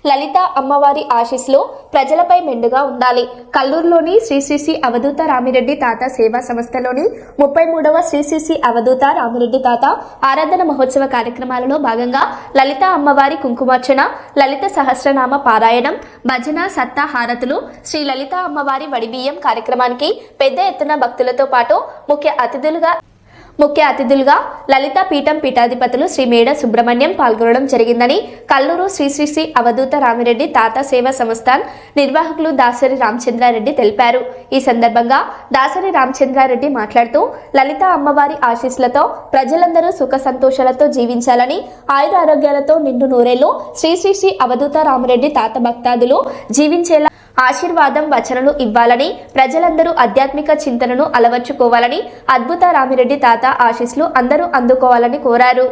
లలిత అమ్మవారి ఆశీస్సులు ప్రజలపై మెండుగా ఉండాలి. కల్లూరులోని శ్రీ అవధూత రామిరెడ్డి తాత సేవా సంస్థలోని 33వ శ్రీ అవధూత రామిరెడ్డి తాత ఆరాధన మహోత్సవ కార్యక్రమాలలో భాగంగా లలిత అమ్మవారి కుంకుమార్చన, లలిత సహస్రనామ పారాయణం, భజన, సత్తా హారతులు, శ్రీ లలిత అమ్మవారి వడిబియ్యం కార్యక్రమానికి పెద్ద ఎత్తున భక్తులతో పాటు ముఖ్య అతిథులుగా లలిత పీఠం పీఠాధిపతులు శ్రీ మేడ సుబ్రహ్మణ్యం పాల్గొనడం జరిగిందని కల్లూరు శ్రీ అవధూత రామిరెడ్డి తాత సేవా సంస్థాన్ నిర్వాహకులు దాసరి రామచంద్రారెడ్డి తెలిపారు. ఈ సందర్భంగా దాసరి రామచంద్రారెడ్డి మాట్లాడుతూ లలిత అమ్మవారి ఆశీస్సులతో ప్రజలందరూ సుఖ సంతోషాలతో జీవించాలని, ఆయుర ఆరోగ్యాలతో నిండు నూరేళ్లు శ్రీ అవధూత రామిరెడ్డి తాత భక్తాదులు జీవించేలా ఆశీర్వాదం వచనలు ఇవ్వాలని, ప్రజలందరూ ఆధ్యాత్మిక చింతనను అలవర్చుకోవాలని, అద్భుత రామిరెడ్డి తాత ఆశీస్సులు అందరూ అందుకోవాలని కోరారు.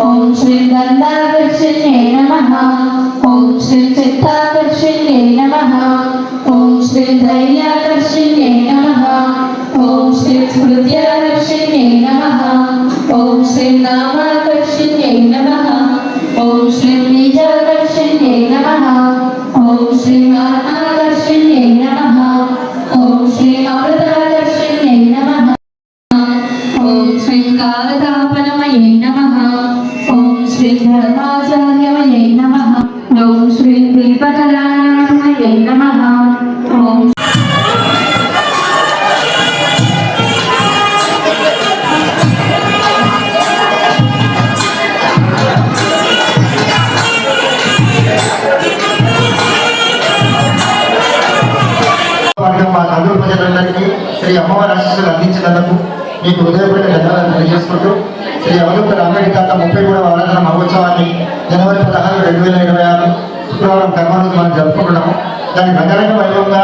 ओम श्री गंधाकर्षण्ये नमः। ओम श्री चित्ताकर्षण्ये नमः। ओम श्री धैर्याकर्षण्ये नमः। ओम श्री स्मृत्याकर्षण्ये नमः। ओम श्री नामाकर्षण्ये नमः। ओम श्री बीजाकर्षण्ये नमः। ओम श्री मानाकर्षण्ये नमः। ओम श्री अमृताकर्षण्ये नमः। ओम श्री कालतापनमये नमः। ओम श्री धर्माचार्यमये नमः। ओम श्री दीपकलामये नमः। ओम శ్రీ అమ్మవారి ఆశీస్సులు అందించినందుకు మీకు హృదయపూర్వక ధన్యవాదాలు తెలియజేసుకుంటూ శ్రీ అవధూత రామిరెడ్డి తాత 33వ ఆరాధన మహోత్సవాన్ని జనవరి 16, 2026 శుక్రవారం కర్మరోజు మనం జరుపుకుంటున్నాము. దాని రంగరంగ వైభవంగా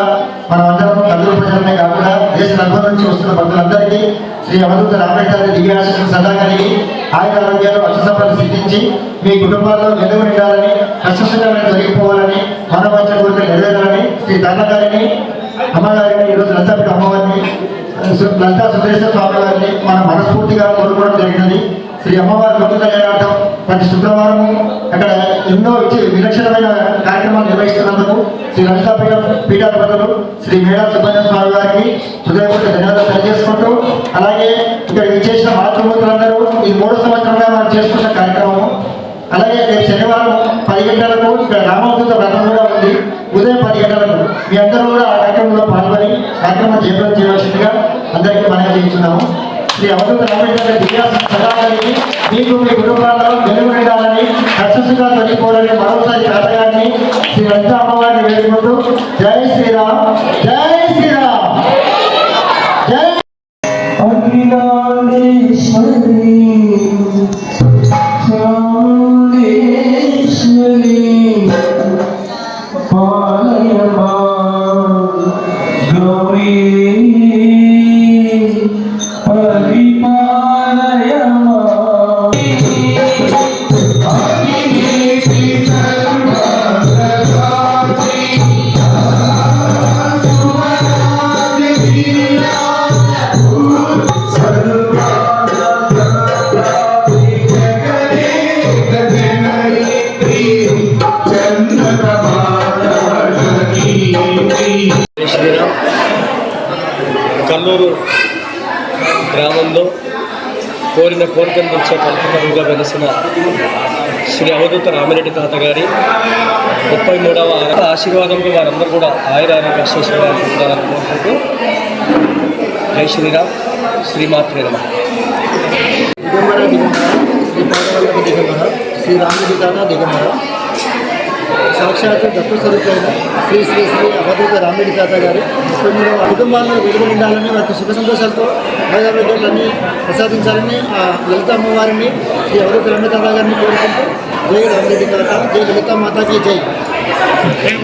మనం అందరం కల్లూరు ప్రజలనే కాకుండా దేశ నలుగురు నుంచి వస్తున్న భక్తులందరికీ శ్రీ అవధూత రామిరెడ్డి తాత దివ్య ఆశీస్సులు సదా కలిగి ఆయుర ఆరోగ్యాలు అక్షసంపద సిద్ధించి మీ కుటుంబాల్లో వెలుగు నిండాలని, కష్టసుఖాలను జరిగిపోవాలని, మనోవాంఛ కోరికలు నెరవేరాలని శ్రీ తాతగారిని అమ్మగారిని ఈరోజు లలితాపీఠ అమ్మవారిని లలితా సుందరేశ్వర స్వామి వారిని మనం మనస్ఫూర్తిగా కోరుకోవడం జరిగినది. శ్రీ అమ్మవారి భక్తుల కళ్యాణార్థం ప్రతి శుక్రవారం అక్కడ ఎన్నో విలక్షణమైన కార్యక్రమాలు నిర్వహిస్తున్నందుకు శ్రీ లలితాపీఠ పీఠాధిపతులు శ్రీ మేడా సుబ్రహ్మణ్యం స్వామి వారికి హృదయపూర్వక ధన్యవాదాలు తెలియజేసుకుంటూ, అలాగే ఇక్కడ విచ్చేసిన మాతృమూర్తులందరూ ఈ 3వ సంవత్సరంగా మనం చేసుకున్న కార్యక్రమము. అలాగే రేపు శనివారం 10 గంటలకు ఇక్కడ రామవధూత వ్రతం కూడా ఉంది. ఉదయం 10 గంటలకు మీ అందరూ కూడా ఆ కార్యక్రమంలో పాల్గొని కార్యక్రమం జయప్రదం చేయవలసిందిగా అందరికీ మనవి చేస్తున్నాము. శ్రీ అవధూత రామిరెడ్డి దివ్యాసం సదాలని మీకు మీ కుటుంబాల్లో వెలుగు నిండాలని, కష్టసుఖాలు తొలగిపోవాలని మరోసారి తాతగారిని శ్రీ లలిత అమ్మవారిని వేడుకుంటూ జై శ్రీరామ్, జై శ్రీరామ్, జై అఖిలాండేశ్వరి చాముండేశ్వరి పాలయమా గౌరీ పరిపాలయమా కల్లూరు గ్రామంలో కోరిన కోరికలు తెచ్చే కల్పనగా వెలిసిన శ్రీ అవధూత రామిరెడ్డి తాత గారి 33వ ఆశీర్వాదంతో వారందరూ కూడా ఆయురారోగ్య అష్టైశ్వర్యాలు పొందాలని కోరుకుంటూ జై శ్రీరామ్, శ్రీమాత్రే నమః. దిగంబర శ్రీ పాదవల్లభ దిగంబర శ్రీ రామిరెడ్డి తాత దిగంబర సాక్షాత్ దత్తు స్వరూపైన శ్రీ శ్రీ శ్రీ అవధూత రామిరెడ్డి తాత గారి 93వ కుటుంబాల్లో వెలుగు ఉండాలని వారికి సుఖ సంతోషాలతో ఆయుర్వేదాలన్నీ ప్రసాదించాలని ఆ లలిత అమ్మవారిని శ్రీ అవధూత రామిరెడ్డి తాత గారిని కోరుకుంటూ జై రామిరెడ్డి తాత, జై లలితా మాతాకి జై.